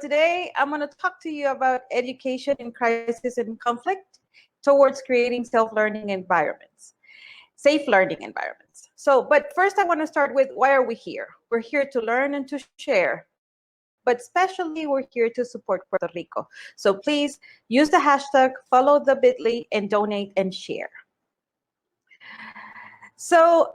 today I'm going to talk to you about education in crisis and conflict towards creating self-learning environments, safe learning environments. But first I want to start with why are we here? We're here to learn and to share, but especially we're here to support Puerto Rico. So please use the hashtag, follow the bit.ly, and donate and share. So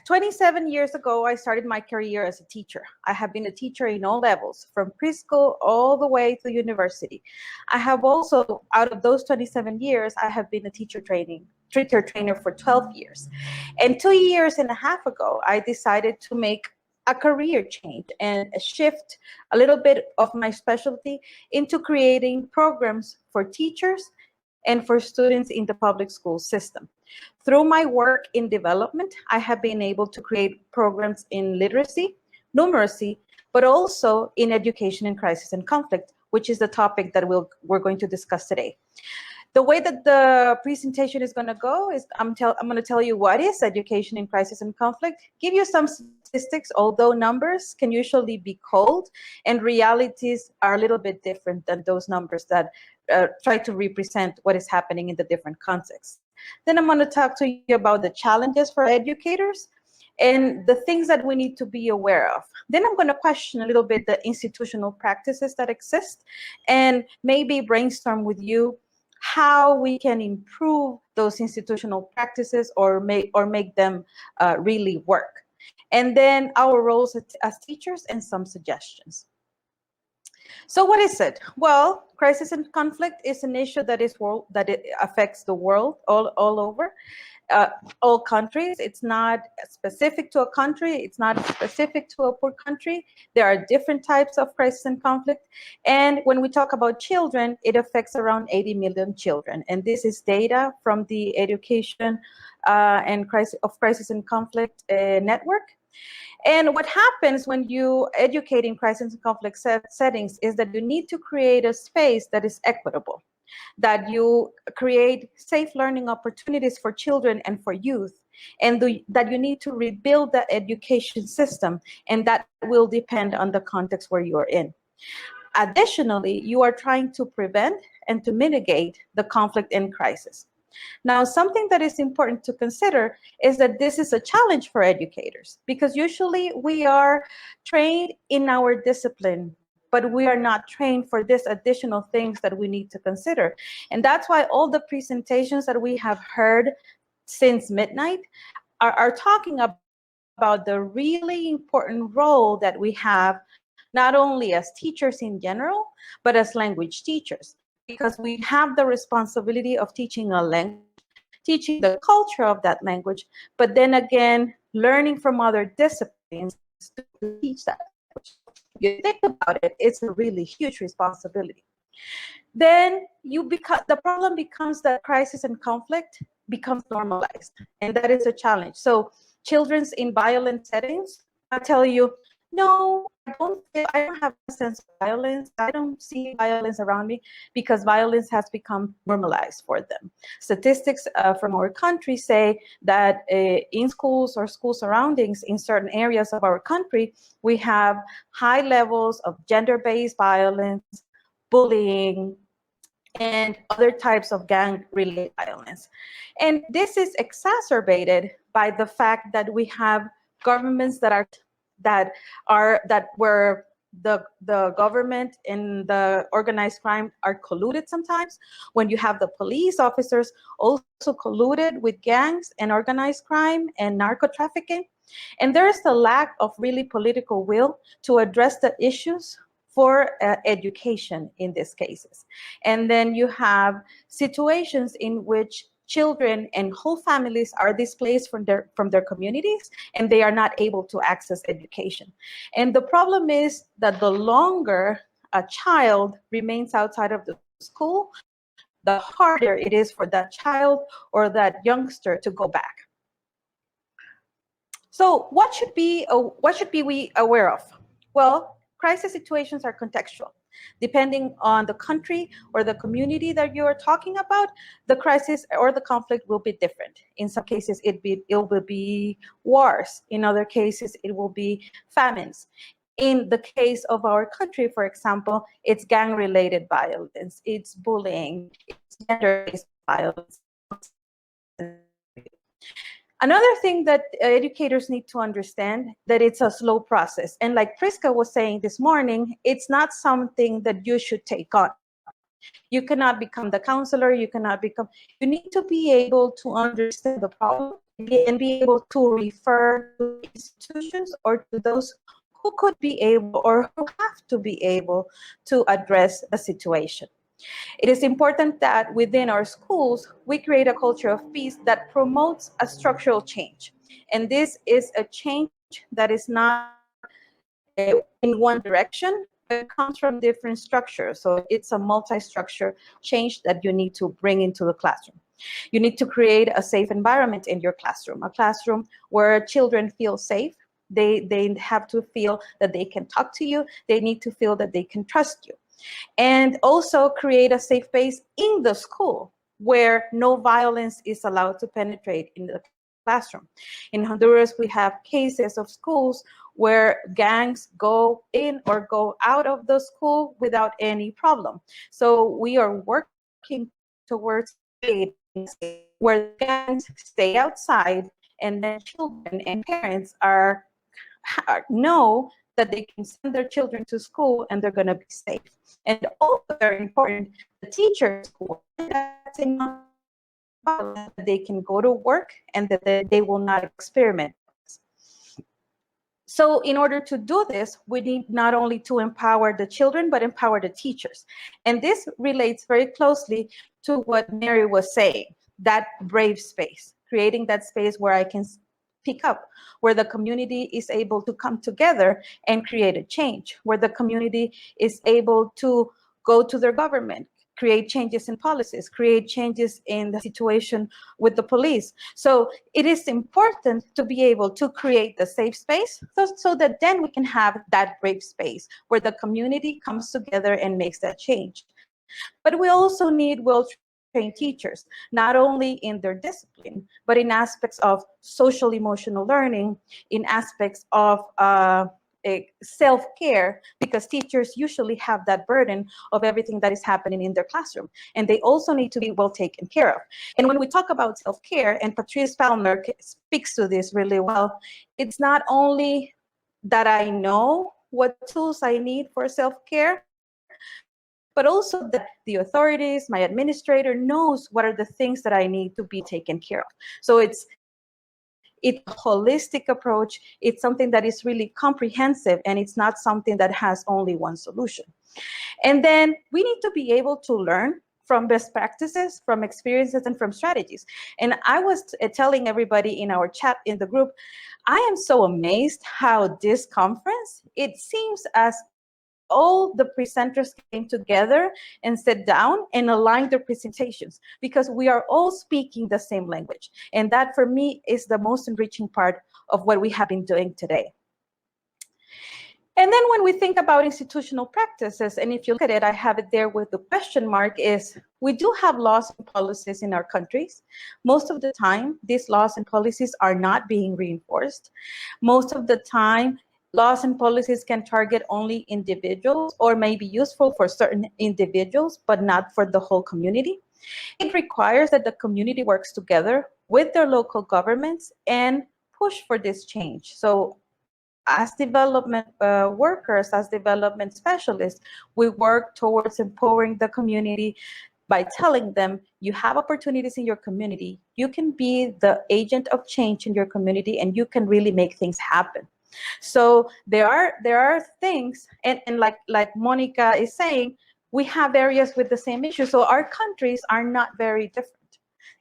27 years ago, I started my career as a teacher. I have been a teacher in all levels, from preschool all the way to university. I have also, out of those 27 years, I have been a teacher trainer for 12 years. And 2 years and a half ago, I decided to make a career change and a shift a little bit of my specialty into creating programs for teachers and for students in the public school system. Through my work in development, I have been able to create programs in literacy, numeracy, but also in education in crisis and conflict, which is the topic that we're going to discuss today. The way that the presentation is going to go is I'm going to tell you what is education in crisis and conflict, give you some statistics, although numbers can usually be cold and realities are a little bit different than those numbers that try to represent what is happening in the different contexts. Then I'm going to talk to you about the challenges for educators and the things that we need to be aware of. Then I'm going to question a little bit the institutional practices that exist and maybe brainstorm with you how we can improve those institutional practices or make them really work. And then our roles as teachers and some suggestions. So what is it? Well, crisis and conflict is an issue that it affects the world all over, all countries. It's not specific to a country. It's not specific to a poor country. There are different types of crisis and conflict. And when we talk about children, it affects around 80 million children. And this is data from the Education and Crisis and Conflict Network. And what happens when you educate in crisis and conflict settings is that you need to create a space that is equitable, that you create safe learning opportunities for children and for youth, and that you need to rebuild the education system, and that will depend on the context where you are in. Additionally, you are trying to prevent and to mitigate the conflict and crisis. Now, something that is important to consider is that this is a challenge for educators because usually we are trained in our discipline, but we are not trained for these additional things that we need to consider. And that's why all the presentations that we have heard since midnight are talking about the really important role that we have, not only as teachers in general, but as language teachers, because we have the responsibility of teaching a language, teaching the culture of that language, but then again, learning from other disciplines to teach that language. You think about it, it's a really huge responsibility. Then the problem becomes that crisis and conflict becomes normalized, and that is a challenge. So children's in violent settings might tell you, no, I don't have a sense of violence. I don't see violence around me because violence has become normalized for them. Statistics from our country say that in schools or school surroundings in certain areas of our country, we have high levels of gender-based violence, bullying, and other types of gang-related violence. And this is exacerbated by the fact that we have governments where the government and the organized crime are colluded sometimes, when you have the police officers also colluded with gangs and organized crime and narco trafficking. And there is a lack of really political will to address the issues for education in these cases. And then you have situations in which children and whole families are displaced from their communities, and they are not able to access education. And the problem is that the longer a child remains outside of the school, the harder it is for that child or that youngster to go back. So what should be we aware of? Well, crisis situations are contextual. Depending on the country or the community that you are talking about, the crisis or the conflict will be different. In some cases, it will be wars. In other cases, it will be famines. In the case of our country, for example, it's gang-related violence, it's bullying, it's gender-based violence. Another thing that educators need to understand, that it's a slow process. And like Priska was saying this morning, it's not something that you should take on. You cannot become the counselor, you need to be able to understand the problem and be able to refer to institutions or to those who could be able or who have to be able to address the situation. It is important that within our schools, we create a culture of peace that promotes a structural change. And this is a change that is not in one direction, but it comes from different structures. So it's a multi-structure change that you need to bring into the classroom. You need to create a safe environment in your classroom, a classroom where children feel safe. They have to feel that they can talk to you. They need to feel that they can trust you. And also create a safe space in the school where no violence is allowed to penetrate in the classroom. In Honduras, we have cases of schools where gangs go in or go out of the school without any problem. So we are working towards creating where gangs stay outside, and then children and parents know that they can send their children to school and they're going to be safe. And also very important, the teachers who are that's enough that they can go to work and that they will not experiment. So in order to do this, we need not only to empower the children, but empower the teachers. And this relates very closely to what Mary was saying, that brave space, creating that space where I can speak up, where the community is able to come together and create a change, where the community is able to go to their government, create changes in policies, create changes in the situation with the police. So it is important to be able to create the safe space so that then we can have that brave space where the community comes together and makes that change. But we also need well-trained teachers, not only in their discipline, but in aspects of social emotional learning, in aspects of self-care, because teachers usually have that burden of everything that is happening in their classroom, and they also need to be well taken care of. And when we talk about self-care, and Patrice Palmer speaks to this really well, it's not only that I know what tools I need for self-care, but also that the authorities, my administrator knows what are the things that I need to be taken care of. So it's a holistic approach. It's something that is really comprehensive, and it's not something that has only one solution. And then we need to be able to learn from best practices, from experiences, and from strategies. And I was telling everybody in our chat in the group, I am so amazed how this conference, it seems as all the presenters came together and sat down and aligned their presentations, because we are all speaking the same language. And that for me is the most enriching part of what we have been doing today. And then when we think about institutional practices, and if you look at it, I have it there with the question mark, is we do have laws and policies in our countries. Most of the time, these laws and policies are not being reinforced. Most of the time, laws and policies can target only individuals or may be useful for certain individuals, but not for the whole community. It requires that the community works together with their local governments and push for this change. So as development workers, as development specialists, we work towards empowering the community by telling them, you have opportunities in your community, you can be the agent of change in your community, and you can really make things happen. So there are things, and like Monica is saying, we have areas with the same issue. So our countries are not very different.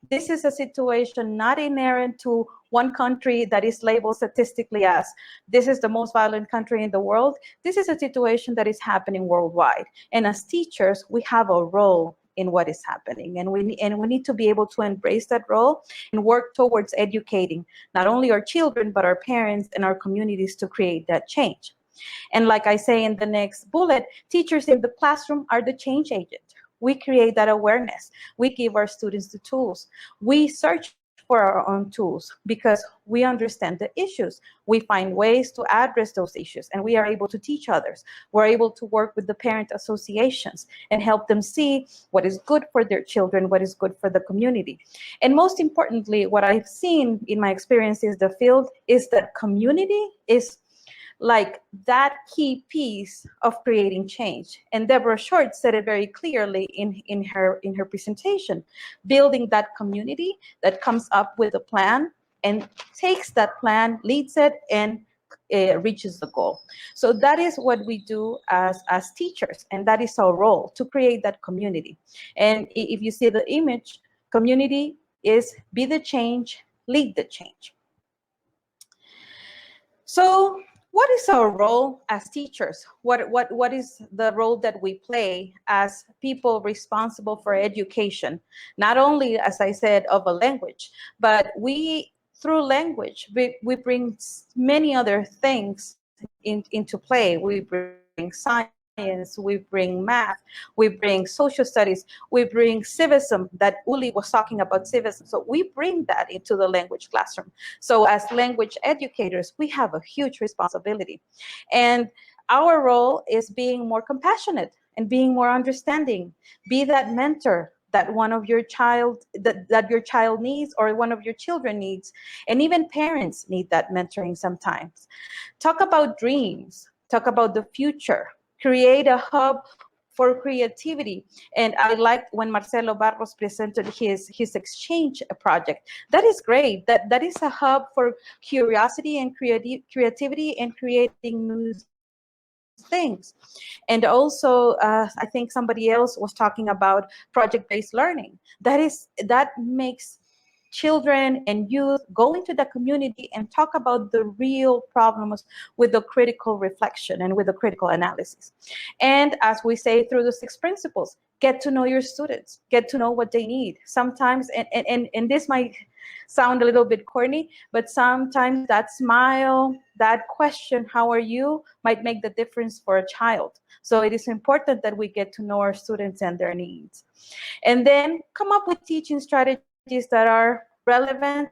This is a situation not inherent to one country that is labeled statistically as this is the most violent country in the world. This is a situation that is happening worldwide. And as teachers, we have a role in what is happening. And we need to be able to embrace that role and work towards educating not only our children, but our parents and our communities to create that change. And like I say in the next bullet, teachers in the classroom are the change agent. We create that awareness. We give our students the tools. We search for our own tools because we understand the issues. We find ways to address those issues, and we are able to teach others. We're able to work with the parent associations and help them see what is good for their children, what is good for the community. And most importantly, what I've seen in my experiences in the field is that community is like that key piece of creating change. And Deborah Short said it very clearly in her presentation, building that community that comes up with a plan and takes that plan, leads it, and reaches the goal. So that is what we do as teachers, and that is our role, to create that community. And if you see the image, community is be the change, lead the change. So what is our role as teachers? What is the role that we play as people responsible for education? Not only, as I said, of a language, but we, through language, we bring many other things into play. We bring science, we bring math, we bring social studies, we bring civism, that Uli was talking about civism. So we bring that into the language classroom. So as language educators, we have a huge responsibility. And our role is being more compassionate and being more understanding. Be that mentor that one of your child, that your child needs, or one of your children needs. And even parents need that mentoring sometimes. Talk about dreams, talk about the future, create a hub for creativity. And I liked when Marcelo Barros presented his exchange project. That is great. That is a hub for curiosity and creativity and creating new things. And also, I think somebody else was talking about project-based learning. That makes children and youth go into the community and talk about the real problems with the critical reflection and with the critical analysis. And as we say through the 6 principles, get to know your students, get to know what they need. Sometimes, and this might sound a little bit corny, but sometimes that smile, that question, how are you, might make the difference for a child. So it is important that we get to know our students and their needs. And then come up with teaching strategies that are relevant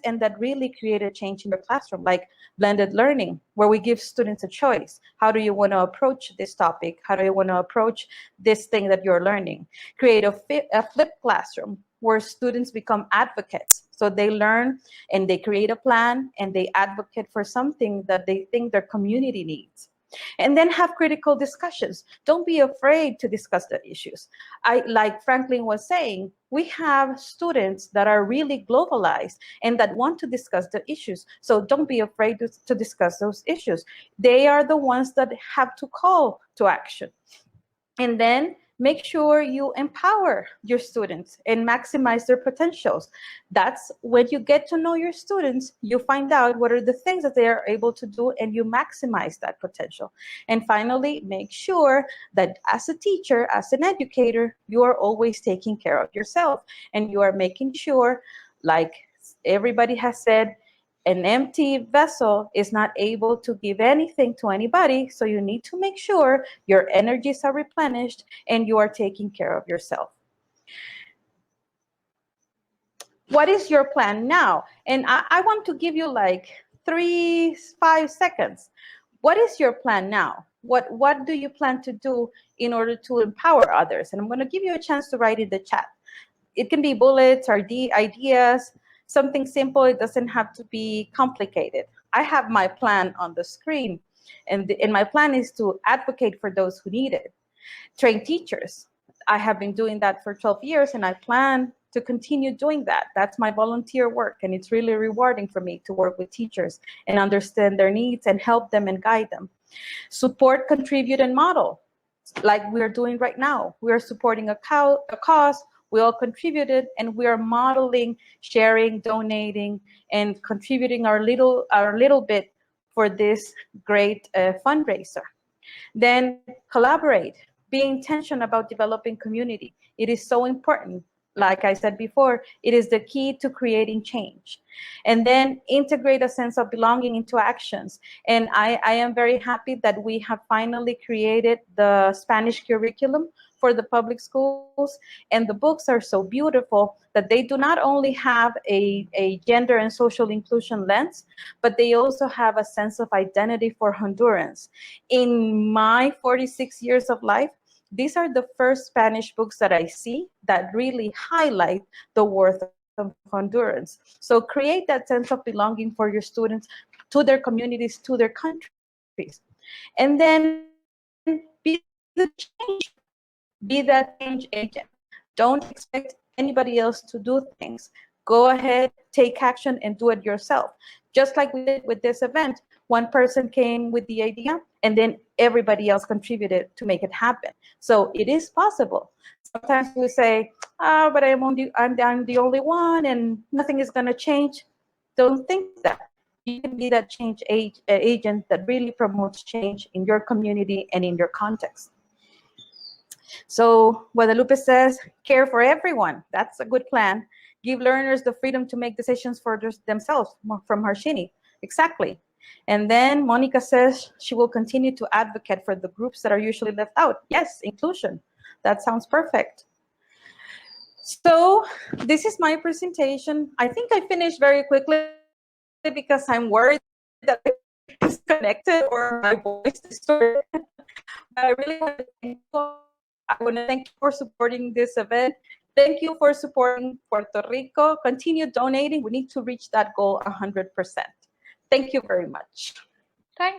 and that really create a change in your classroom, like blended learning, where we give students a choice. How do you want to approach this topic? How do you want to approach this thing that you're learning? Create a flipped classroom where students become advocates. So they learn and they create a plan and they advocate for something that they think their community needs. And then have critical discussions. Don't be afraid to discuss the issues. Like Franklin was saying, we have students that are really globalized and that want to discuss the issues. So don't be afraid to discuss those issues. They are the ones that have to call to action. And then make sure you empower your students and maximize their potentials. That's when you get to know your students, you find out what are the things that they are able to do and you maximize that potential. And finally, make sure that as a teacher, as an educator, you are always taking care of yourself and you are making sure, like everybody has said, an empty vessel is not able to give anything to anybody, so you need to make sure your energies are replenished and you are taking care of yourself. What is your plan now? And I want to give you like 5 seconds. What is your plan now? What do you plan to do in order to empower others? And I'm going to give you a chance to write in the chat. It can be bullets or ideas, something simple. It doesn't have to be complicated. I have my plan on the screen, and my plan is to advocate for those who need it. Train teachers. I have been doing that for 12 years, and I plan to continue doing that. That's my volunteer work, and it's really rewarding for me to work with teachers and understand their needs and help them and guide them. Support, contribute, and model, like we're doing right now. We are supporting a cause. We all contributed, and we are modeling, sharing, donating, and contributing our little bit for this great fundraiser. Then collaborate. Be intentional about developing community. It is so important. Like I said before, it is the key to creating change. And then integrate a sense of belonging into actions. And I am very happy that we have finally created the Spanish curriculum for the public schools. And the books are so beautiful that they do not only have a gender and social inclusion lens, but they also have a sense of identity for Hondurans. In my 46 years of life, these are the first Spanish books that I see that really highlight the worth of Hondurans. So create that sense of belonging for your students, to their communities, to their countries. And then be the change agent. Be that change agent. Don't expect anybody else to do things. Go ahead, take action, and do it yourself. Just like we did with this event, one person came with the idea, and then everybody else contributed to make it happen. So it is possible. Sometimes we say, but I'm the only one, and nothing is going to change. Don't think that. You can be that change agent that really promotes change in your community and in your context. So Guadalupe says, care for everyone. That's a good plan. Give learners the freedom to make decisions for themselves, from Harshini. Exactly. And then Monica says she will continue to advocate for the groups that are usually left out. Yes, inclusion. That sounds perfect. So this is my presentation. I think I finished very quickly because I'm worried that I disconnected or my voice distorted. But I really want to thank you all. I want to thank you for supporting this event. Thank you for supporting Puerto Rico. Continue donating. We need to reach that goal 100%. Thank you very much. Thank